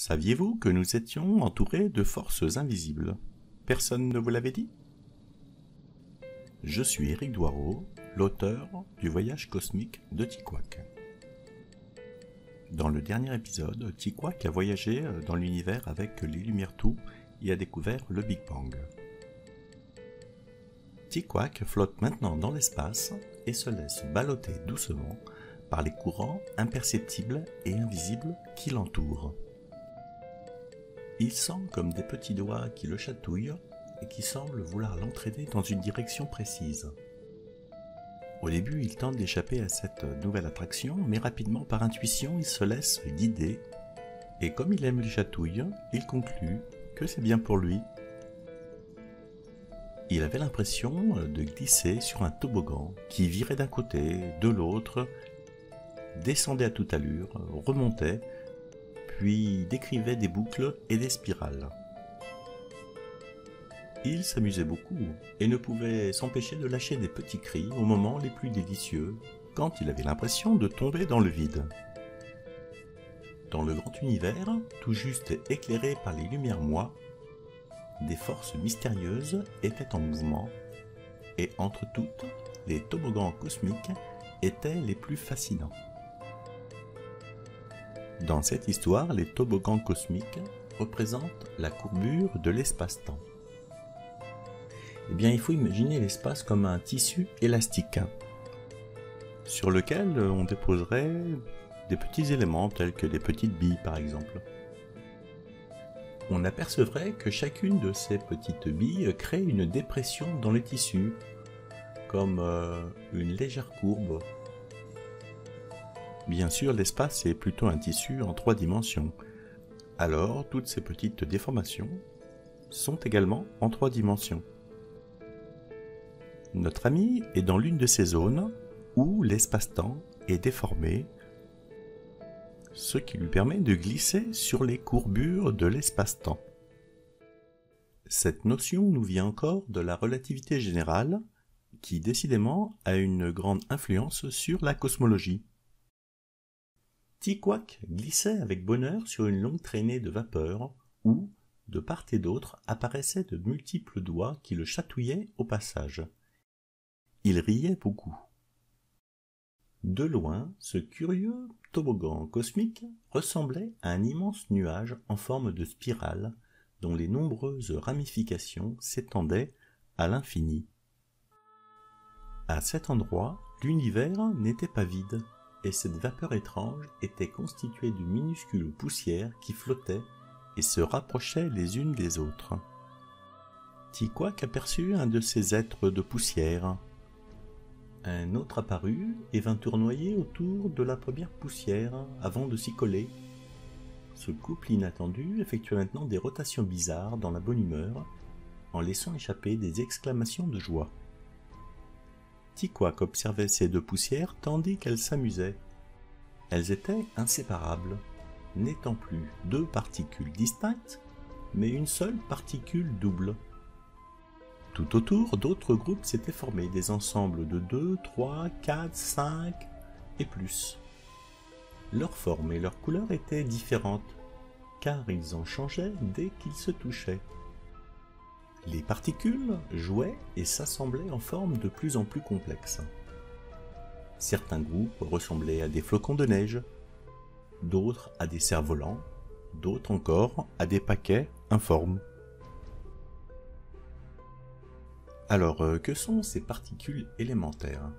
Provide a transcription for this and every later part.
Saviez-vous que nous étions entourés de forces invisibles? Personne ne vous l'avait dit? Je suis Éric Doireau, l'auteur du Voyage cosmique de Tikouak. Dans le dernier épisode, Tikouak a voyagé dans l'univers avec les Lumières-Tout et a découvert le Big Bang. Tikouak flotte maintenant dans l'espace et se laisse ballotter doucement par les courants imperceptibles et invisibles qui l'entourent. Il sent comme des petits doigts qui le chatouillent et qui semblent vouloir l'entraîner dans une direction précise. Au début, il tente d'échapper à cette nouvelle attraction, mais rapidement, par intuition, il se laisse guider. Et comme il aime les chatouilles, il conclut que c'est bien pour lui. Il avait l'impression de glisser sur un toboggan qui virait d'un côté, de l'autre, descendait à toute allure, remontait, puis décrivait des boucles et des spirales. Il s'amusait beaucoup et ne pouvait s'empêcher de lâcher des petits cris aux moments les plus délicieux, quand il avait l'impression de tomber dans le vide. Dans le grand univers, tout juste éclairé par les lumières moies, des forces mystérieuses étaient en mouvement, et entre toutes, les toboggans cosmiques étaient les plus fascinants. Dans cette histoire, les toboggans cosmiques représentent la courbure de l'espace-temps. Eh bien, il faut imaginer l'espace comme un tissu élastique, sur lequel on déposerait des petits éléments tels que des petites billes par exemple. On apercevrait que chacune de ces petites billes crée une dépression dans le tissu, comme une légère courbe. Bien sûr, l'espace est plutôt un tissu en 3 dimensions, alors toutes ces petites déformations sont également en 3 dimensions. Notre ami est dans l'une de ces zones où l'espace-temps est déformé, ce qui lui permet de glisser sur les courbures de l'espace-temps. Cette notion nous vient encore de la relativité générale, qui décidément a une grande influence sur la cosmologie. Tikouak glissait avec bonheur sur une longue traînée de vapeur où, de part et d'autre, apparaissaient de multiples doigts qui le chatouillaient au passage. Il riait beaucoup. De loin, ce curieux toboggan cosmique ressemblait à un immense nuage en forme de spirale dont les nombreuses ramifications s'étendaient à l'infini. À cet endroit, l'univers n'était pas vide, et cette vapeur étrange était constituée de minuscules poussières qui flottaient et se rapprochaient les unes des autres. Tikouak aperçut un de ces êtres de poussière. Un autre apparut et vint tournoyer autour de la première poussière avant de s'y coller. Ce couple inattendu effectuait maintenant des rotations bizarres dans la bonne humeur, en laissant échapper des exclamations de joie. Tikouak observait ces 2 poussières tandis qu'elles s'amusaient. Elles étaient inséparables, n'étant plus 2 particules distinctes, mais une seule particule double. Tout autour, d'autres groupes s'étaient formés, des ensembles de 2, 3, 4, 5 et plus. Leur forme et leur couleur étaient différentes, car ils en changeaient dès qu'ils se touchaient. Les particules jouaient et s'assemblaient en forme de plus en plus complexes. Certains groupes ressemblaient à des flocons de neige, d'autres à des cerfs-volants, d'autres encore à des paquets informes. Alors, que sont ces particules élémentaires?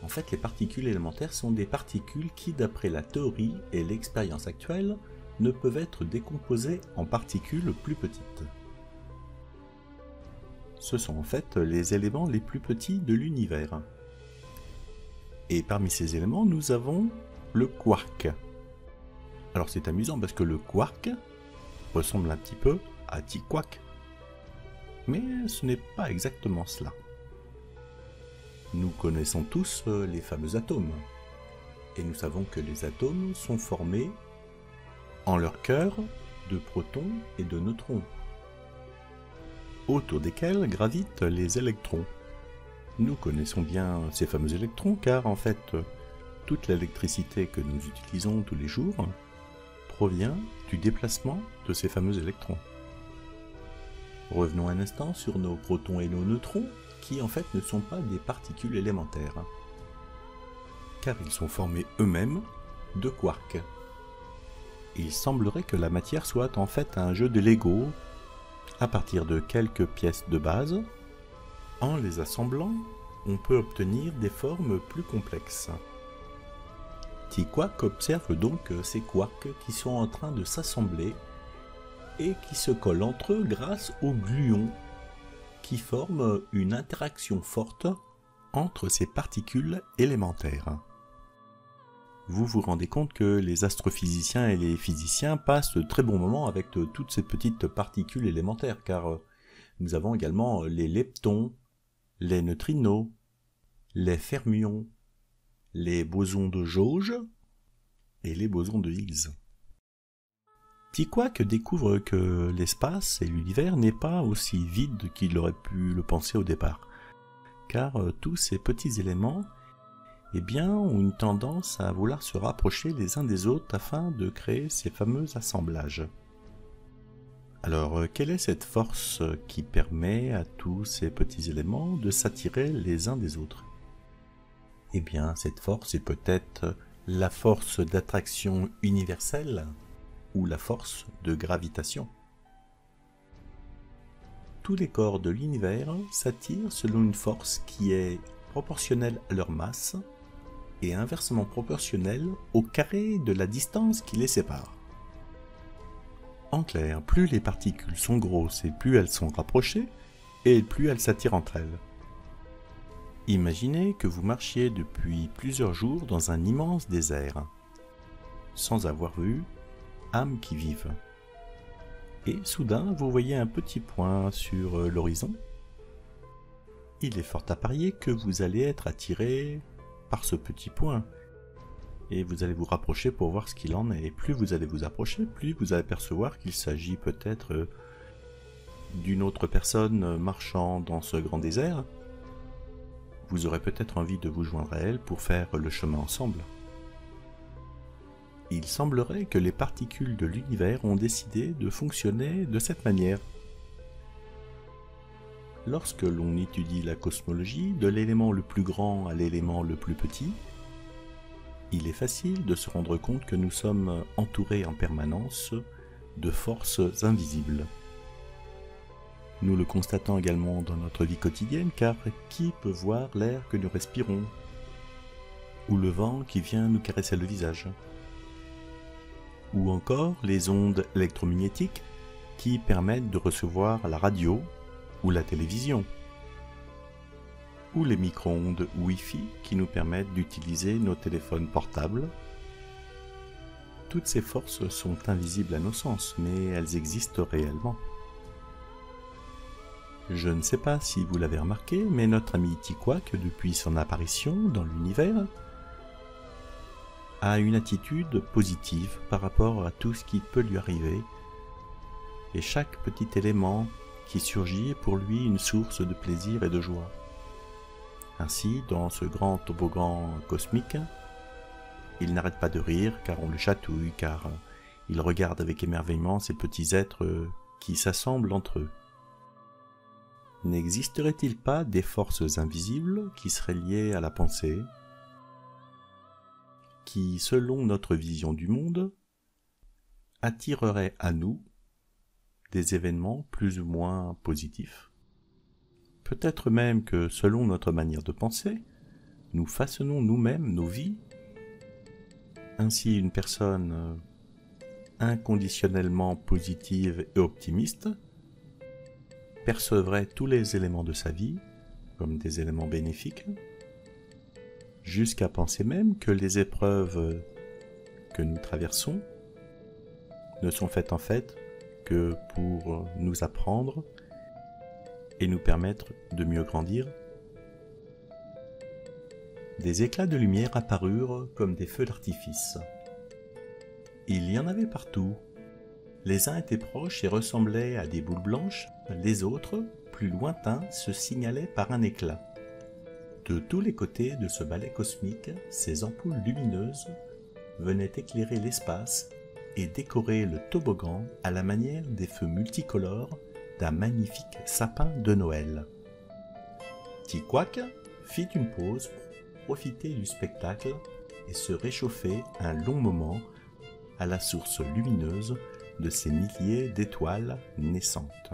En fait, les particules élémentaires sont des particules qui, d'après la théorie et l'expérience actuelle, ne peuvent être décomposées en particules plus petites. Ce sont en fait les éléments les plus petits de l'univers. Et parmi ces éléments, nous avons le quark. Alors c'est amusant parce que le quark ressemble un petit peu à Tikouak. Mais ce n'est pas exactement cela. Nous connaissons tous les fameux atomes. Et nous savons que les atomes sont formés en leur cœur de protons et de neutrons, autour desquels gravitent les électrons. Nous connaissons bien ces fameux électrons car en fait toute l'électricité que nous utilisons tous les jours provient du déplacement de ces fameux électrons. Revenons un instant sur nos protons et nos neutrons, qui en fait ne sont pas des particules élémentaires, car ils sont formés eux-mêmes de quarks. Il semblerait que la matière soit en fait un jeu de Lego, à partir de quelques pièces de base. En les assemblant, on peut obtenir des formes plus complexes. T-Quark observe donc ces quarks qui sont en train de s'assembler et qui se collent entre eux grâce aux gluons, qui forment une interaction forte entre ces particules élémentaires. Vous vous rendez compte que les astrophysiciens et les physiciens passent de très bons moments avec toutes ces petites particules élémentaires, car nous avons également les leptons, les neutrinos, les fermions, les bosons de jauge et les bosons de Higgs. T-Quark découvre que l'espace et l'univers n'est pas aussi vide qu'il aurait pu le penser au départ, car tous ces petits éléments ont une tendance à vouloir se rapprocher les uns des autres afin de créer ces fameux assemblages. Alors, quelle est cette force qui permet à tous ces petits éléments de s'attirer les uns des autres? Eh bien, cette force est peut-être la force d'attraction universelle ou la force de gravitation. Tous les corps de l'univers s'attirent selon une force qui est proportionnelle à leur masse et inversement proportionnelle au carré de la distance qui les sépare. En clair, plus les particules sont grosses et plus elles sont rapprochées, et plus elles s'attirent entre elles. Imaginez que vous marchiez depuis plusieurs jours dans un immense désert, sans avoir vu âme qui vive. Et soudain, vous voyez un petit point sur l'horizon. Il est fort à parier que vous allez être attiré par ce petit point. Et vous allez vous rapprocher pour voir ce qu'il en est. Et plus vous allez vous approcher, plus vous allez apercevoir qu'il s'agit peut-être d'une autre personne marchant dans ce grand désert. Vous aurez peut-être envie de vous joindre à elle pour faire le chemin ensemble. Il semblerait que les particules de l'univers ont décidé de fonctionner de cette manière. Lorsque l'on étudie la cosmologie, de l'élément le plus grand à l'élément le plus petit, il est facile de se rendre compte que nous sommes entourés en permanence de forces invisibles. Nous le constatons également dans notre vie quotidienne, car qui peut voir l'air que nous respirons, ou le vent qui vient nous caresser le visage, ou encore les ondes électromagnétiques qui permettent de recevoir la radio ou la télévision, ou les micro-ondes Wi-Fi qui nous permettent d'utiliser nos téléphones portables. Toutes ces forces sont invisibles à nos sens, mais elles existent réellement. Je ne sais pas si vous l'avez remarqué, mais notre ami T-Quark, depuis son apparition dans l'univers, a une attitude positive par rapport à tout ce qui peut lui arriver, et chaque petit élément qui surgit est pour lui une source de plaisir et de joie. Ainsi, dans ce grand toboggan cosmique, il n'arrête pas de rire car on le chatouille, car il regarde avec émerveillement ces petits êtres qui s'assemblent entre eux. N'existerait-il pas des forces invisibles qui seraient liées à la pensée, qui, selon notre vision du monde, attireraient à nous des événements plus ou moins positifs? Peut-être même que, selon notre manière de penser, nous façonnons nous-mêmes nos vies. Ainsi, une personne inconditionnellement positive et optimiste percevrait tous les éléments de sa vie comme des éléments bénéfiques, jusqu'à penser même que les épreuves que nous traversons ne sont faites en fait que pour nous apprendre et nous permettre de mieux grandir. Des éclats de lumière apparurent comme des feux d'artifice. Il y en avait partout. Les uns étaient proches et ressemblaient à des boules blanches, les autres, plus lointains, se signalaient par un éclat. De tous les côtés de ce balai cosmique, ces ampoules lumineuses venaient éclairer l'espace et décorer le toboggan à la manière des feux multicolores d'un magnifique sapin de Noël. Ti-Quack fit une pause pour profiter du spectacle et se réchauffer un long moment à la source lumineuse de ces milliers d'étoiles naissantes.